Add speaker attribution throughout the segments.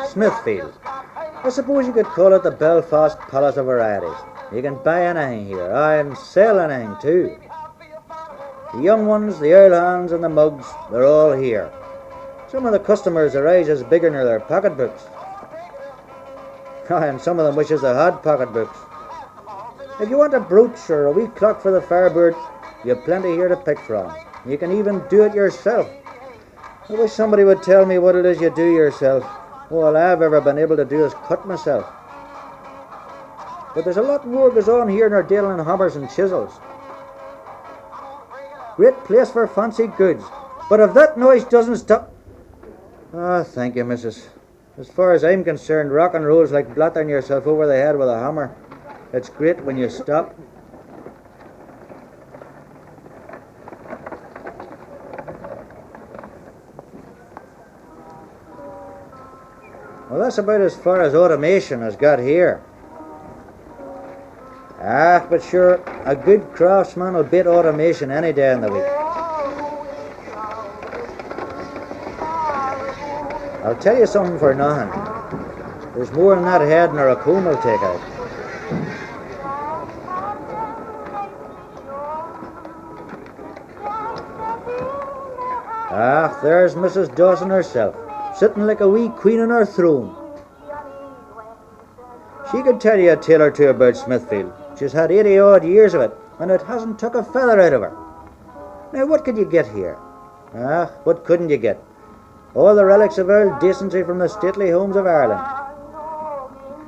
Speaker 1: Smithfield. I suppose you could call it the Belfast Palace of Varieties. You can buy anything here, and sell anything too. The young ones, the ale hands and the mugs, they're all here. Some of the customers, their eyes is bigger than their pocketbooks. And some of them wishes they had pocketbooks. If you want a brooch or a wee clock for the firebird, you have plenty here to pick from. You can even do it yourself. I wish somebody would tell me what it is you do yourself. All I've ever been able to do is cut myself. But there's a lot more goes on here than dealing in hammers and chisels. Great place for fancy goods. But if that noise doesn't stop... Ah, thank you, missus. As far as I'm concerned, rock and roll's like blattering yourself over the head with a hammer. It's great when you stop. Well, that's about as far as automation has got here. Ah, but sure, a good craftsman will beat automation any day in the week. I'll tell you something for nothing. There's more in that head than a comb will take out. Ah, there's Mrs. Dawson herself, sitting like a wee queen on her throne. She could tell you a tale or two about Smithfield. She's had 80-odd years of it, and it hasn't took a feather out of her. Now, what could you get here? Ah, what couldn't you get? All the relics of old decency from the stately homes of Ireland.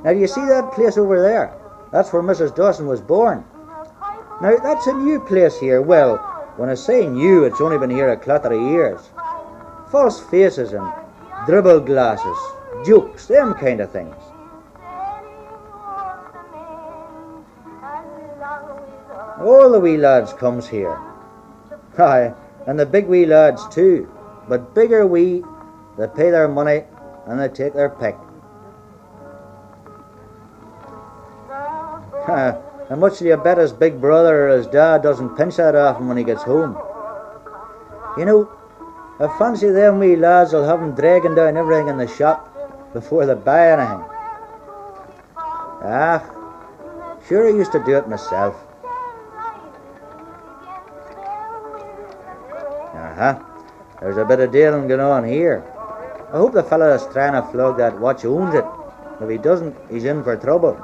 Speaker 1: Now, do you see that place over there? That's where Mrs. Dawson was born. Now, that's a new place here. Well, when I say new, it's only been here a clatter of years. False faces and dribble glasses, jokes, them kind of things. All the wee lads comes here. Aye, and the big wee lads too. But bigger wee, they pay their money and they take their pick. How much do you bet his big brother or his dad doesn't pinch that off him when he gets home? You know, I fancy them wee lads will have him dragging down everything in the shop before they buy anything. Ah, sure I used to do it myself. There's a bit of dealing going on here. I hope the fella that's trying to flog that watch owns it. If he doesn't, he's in for trouble.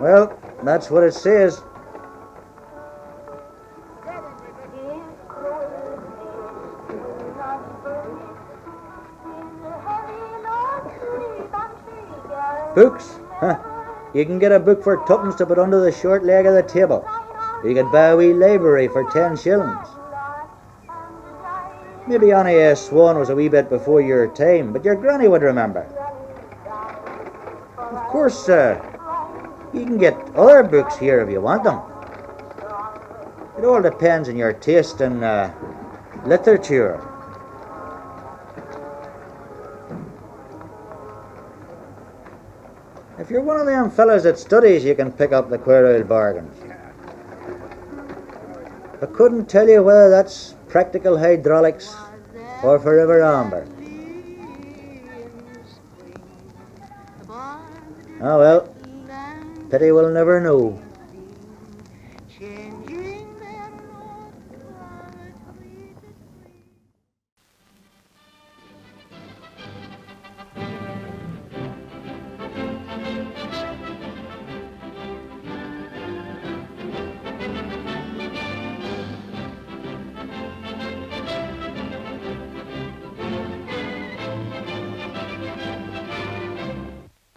Speaker 1: Well, that's what it says. Books? You can get a book for tuppence to put under the short leg of the table. You could buy a wee library for 10 shillings. Maybe Annie S. Swan was a wee bit before your time, but your granny would remember. Of course, you can get other books here if you want them. It all depends on your taste in literature. If you're one of them fellas that studies, you can pick up the queer old bargains. I couldn't tell you whether that's practical hydraulics or forever amber. Ah well, pity we'll never know.